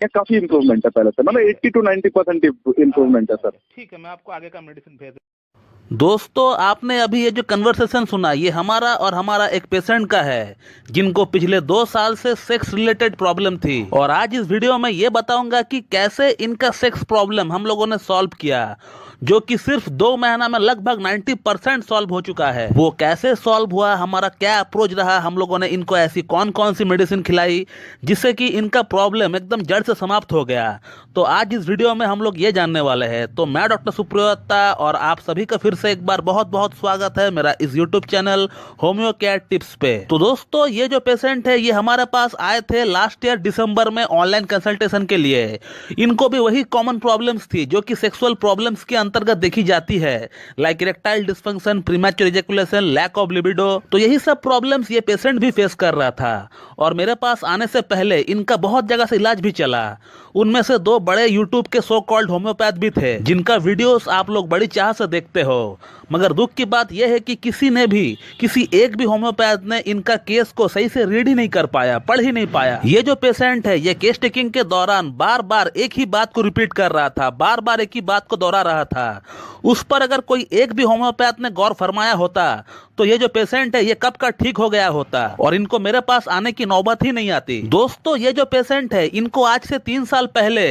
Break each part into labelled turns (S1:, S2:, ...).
S1: है, काफी इम्प्रूवमेंट है पहले से, मतलब 80 to 90% इम्प्रूवमेंट है सर।
S2: ठीक है, मैं आपको आगे का मेडिसिन भेज।
S3: दोस्तों, आपने अभी ये जो कन्वर्सेशन सुना, ये हमारा और हमारा एक पेशेंट का है जिनको पिछले 2 साल से सेक्स रिलेटेड प्रॉब्लम थी। और आज इस वीडियो में ये बताऊंगा कि कैसे इनका सेक्स प्रॉब्लम हम लोगों ने सॉल्व किया, जो कि सिर्फ 2 महीना में लगभग 90% सॉल्व हो चुका है। वो कैसे सॉल्व हुआ, हमारा क्या अप्रोच रहा, हम लोगों ने इनको ऐसी कौन कौन सी मेडिसिन खिलाई जिससे कि इनका प्रॉब्लम एकदम जड़ से समाप्त हो गया। तो आज इस वीडियो में हम लोग ये जानने वाले हैं। तो मैं डॉक्टर सुप्रियोता और आप सभी का फिर से एक बार बहुत बहुत स्वागत है मेरा इस YouTube channel homeo care tips पे। तो दोस्तों, ये जो पेशेंट है ये हमारे पास आए थे लास्ट ईयर दिसंबर में ऑनलाइन कंसल्टेशन के लिए। इनको भी वही कॉमन प्रॉब्लम्स थी जो कि सेक्सुअल प्रॉब्लम्स के अंतर्गत देखी जाती है, like erectile dysfunction, premature ejaculation, lack of libido. तो यही सब प्रॉब्लम्स ये पेशेंट भी फेस कर रहा था। और मेरे पास आने से पहले इनका बहुत जगह से इलाज भी चला। उनमें से 2 बड़े यूट्यूब के सो कॉल्ड होम्योपैथ भी थे जिनका वीडियोस आप लोग बड़ी चाह से देखते हो। मगर दुख की बात यह है कि किसी एक भी होम्योपैथ ने इनका केस को सही से रीड ही नहीं कर पाया, पढ़ ही नहीं पाया। ये जो पेशेंट है ये केस टेकिंग के दौरान बार बार एक ही बात को रिपीट कर रहा था, बार बार एक ही बात को दोहरा रहा था। उस पर अगर कोई एक भी होम्योपैथ ने गौर फरमाया होता तो ये जो पेशेंट है ये कब का ठीक हो गया होता और इनको मेरे पास आने की नौबत ही नहीं आती। दोस्तों, ये जो पेशेंट है इनको आज से 3 साल पहले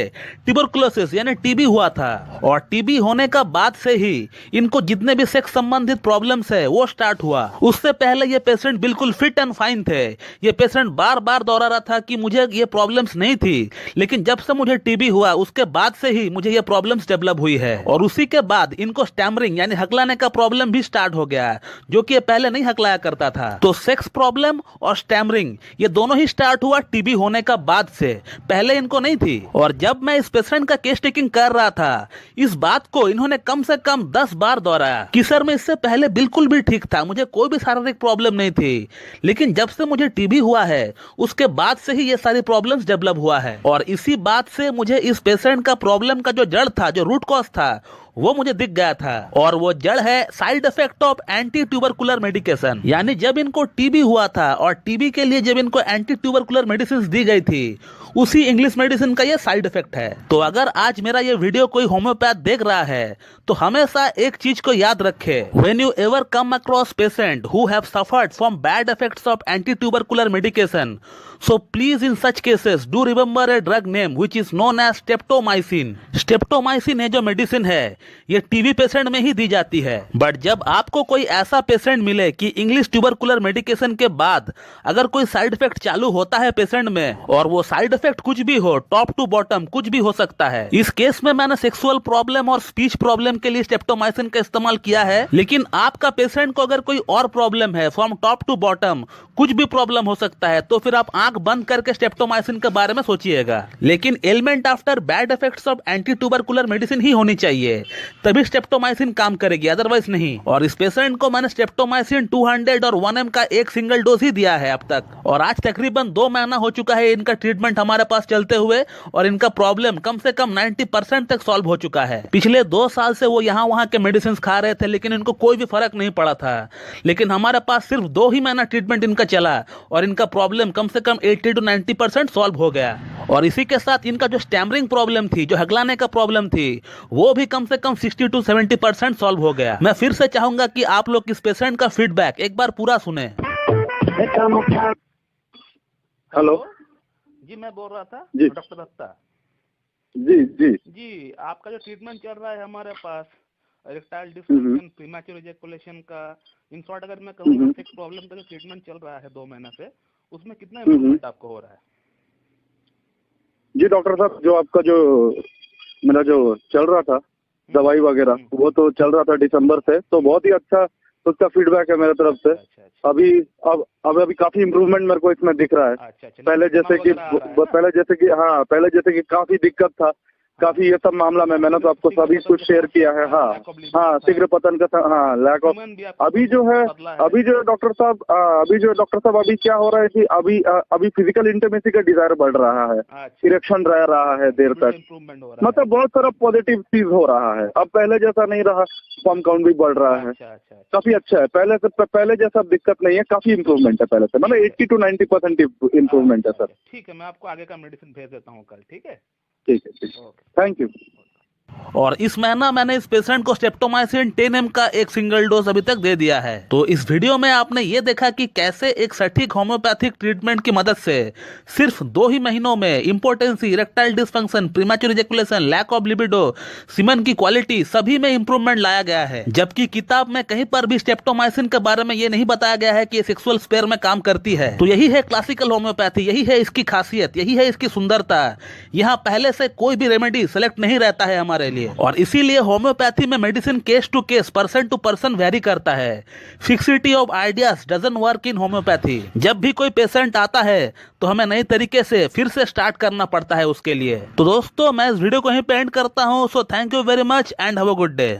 S3: ट्यूबरकुलोसिस यानी टीबी हुआ था। और टीबी होने का बाद से ही इनको जितने भी सेक्स संबंधित प्रॉब्लम्स है वो स्टार्ट हुआ। उससे पहले ये पेशेंट बिल्कुल फिट एंड फाइन थे। ये पेशेंट बार बार दोहरा रहा था कि मुझे ये प्रॉब्लम्स नहीं थी, लेकिन जब से मुझे टीबी हुआ उसके बाद से ही मुझे ये प्रॉब्लम्स डेवलप हुई है। और उसी के बाद इनको स्टैमरिंग यानी हकलाने का प्रॉब्लम भी स्टार्ट हो गया, जो कि ये पहले नहीं हकलाया करता था। तो सेक्स प्रॉब्लम और स्टैमरिंग ये दोनों ही स्टार्ट हुआ टीबी होने का बाद से, पहले इनको नहीं थी। और जब मैं इस पेशेंट का केस टेकिंग कर रहा था इस बात को इन्होंने कम से कम 10 बार दोहराया कि सर मैं इससे पहले बिल्कुल भी ठीक था, मुझे कोई भी शारीरिक प्रॉब्लम नहीं थी, लेकिन जब से मुझे टीबी हुआ है उसके बाद से ही ये सारी प्रॉब्लम्स डेवलप हुआ है। और इसी बात से मुझे इस पेशेंट का प्रॉब्लम का जो जड़ था, जो रूट कॉज था, वो मुझे दिख गया था। और वो जड़ है side effect of anti tubercular medication. यानी जब इनको टीबी हुआ था और टीबी के लिए जब इनको एंटी ट्यूबरकुलर मेडिसिन दी गई थी, उसी इंग्लिश मेडिसिन का ये साइड इफेक्ट है। तो अगर आज मेरा ये वीडियो कोई होम्योपैथ देख रहा है तो हमेशा एक चीज को याद रखे, when you ever come across patient who have suffered from bad effects of anti tubercular medication, so please in such cases do remember a drug name which is known as streptomycin। Streptomycin है जो medicine है ये TB patient में ही दी जाती है। But जब आपको कोई ऐसा पेशेंट मिले कि इंग्लिश ट्यूबरकुलर मेडिकेशन के बाद अगर कोई साइड इफेक्ट चालू होता है पेशेंट में, और वो साइड इफेक्ट कुछ भी हो, टॉप टू बॉटम कुछ भी हो सकता है। इस केस में मैंने सेक्सुअल प्रॉब्लम और स्पीच प्रॉब्लम के लिए स्टेप्टोमाइसिन का इस्तेमाल किया है, लेकिन आपका पेशेंट को अगर कोई और प्रॉब्लम है, फ्रॉम टॉप टू बॉटम कुछ भी प्रॉब्लम हो सकता है, तो फिर आप आंख बंद करके स्टेप्टोमाइसिन के बारे में सोचिएगा। लेकिन element after bad effects of anti tubercular medicine ही होनी चाहिए, तभी स्टेप्टोमाइसिन काम करेगी, अदरवाइज नहीं। और इस पेशेंट को मैंने स्टेप्टोमाइसिन 200 और 1 mg का एक सिंगल डोज ही दिया है अब तक। और आज तकरीबन 2 महीना हो चुका है इनका ट्रीटमेंट हमारे पास चलते हुए, और इनका प्रॉब्लम कम से कम 90% तक सॉल्व हो चुका है। पिछले 2 साल से वो यहाँ वहाँ के मेडिसिन खा रहे थे, लेकिन इनको कोई भी फर्क नहीं पड़ा था। लेकिन हमारे पास सिर्फ 2 ही महीना ट्रीटमेंट इनका चला और इनका प्रॉब्लम कम से कम 80 to 90% सॉल्व हो गया। और इसी के साथ इनका जो स्टैमरिंग प्रॉब्लम थी, जो हगलाने का प्रॉब्लम थी, वो भी कम से कम 60 to 70% सॉल्व हो गया। मैं फिर से चाहूंगा कि आप लोग इस पेशेंट का फीडबैक एक बार पूरा सुने।
S1: हेलो
S2: जी, मैं बोल रहा था
S1: जी।
S2: डॉक्टर दत्ता
S1: जी जी
S2: जी। आपका जो ट्रीटमेंट चल रहा है हमारे पास, इरेक्टाइल डिस्फंक्शन, प्रीमैच्योर इजैकुलेशन का, इन शॉर्ट अगर मैं कहूँ सेक्स प्रॉब्लम का जो ट्रीटमेंट चल रहा है 2 महीना से, उसमें कितना इम्प्रूवमेंट आपको हो रहा है?
S1: जी डॉक्टर साहब, जो आपका जो मेरा जो चल रहा था दवाई वगैरह, वो तो चल रहा था दिसंबर से, तो बहुत ही अच्छा उसका फीडबैक है मेरे तरफ से।
S2: अच्छा।
S1: अभी काफी इम्प्रूवमेंट मेरे को इसमें दिख रहा है।
S2: अच्छा।
S1: पहले जैसे कि काफी दिक्कत था, काफी ये सब मामला में मैंने तो आपको सभी कुछ शेयर किया है। हाँ हाँ, शीघ्र पतन का, हाँ, लैक ऑफ। अभी जो है डॉक्टर साहब, अभी क्या हो रहा है कि अभी फिजिकल इंटीमेसी का डिजायर बढ़ रहा है, इरेक्शन रह रहा है देर तक, मतलब बहुत सारा पॉजिटिव चीज हो रहा है। अब पहले जैसा नहीं रहा, स्पर्म काउंट भी बढ़ रहा है, काफी अच्छा है। पहले जैसा दिक्कत नहीं है, काफी इम्प्रूवमेंट है पहले से, मतलब 80 to 90% इम्प्रूवमेंट है सर।
S2: ठीक है, मैं आपको आगे का मेडिसिन भेज देता हूँ कल। ठीक है,
S1: ठीक है, थैंक यू।
S3: और इस महीना मैंने इस पेशेंट को स्ट्रेप्टोमाइसिन 10 mg का एक सिंगल डोज अभी तक दे दिया है। तो इस वीडियो में आपने ये देखा कि कैसे एक सटीक होम्योपैथिक ट्रीटमेंट की मदद से सिर्फ 2 ही महीनों में impotency, erectile dysfunction, premature ejaculation, lack of libido, semen की क्वालिटी सभी में इंप्रूवमेंट लाया गया है। जबकि किताब में कहीं पर भी स्ट्रेप्टोमाइसिन के बारे में ये नहीं बताया गया है कि ये सेक्सुअल स्पेयर में काम करती है। तो यही है क्लासिकल होम्योपैथी, यही है इसकी खासियत, यही है इसकी सुंदरता। यहाँ पहले से कोई भी रेमेडी सेलेक्ट नहीं रहता है हमारे लिए, और इसीलिए होम्योपैथी में medicine case to case, person to person vary करता है। Fixity of ideas doesn't work in homeopathy. जब भी कोई पेशेंट आता है तो हमें नई तरीके से फिर से स्टार्ट करना पड़ता है उसके लिए। तो दोस्तों, मैं इस वीडियो को यहीं पे एंड करता हूं। So thank you very much and have a good day.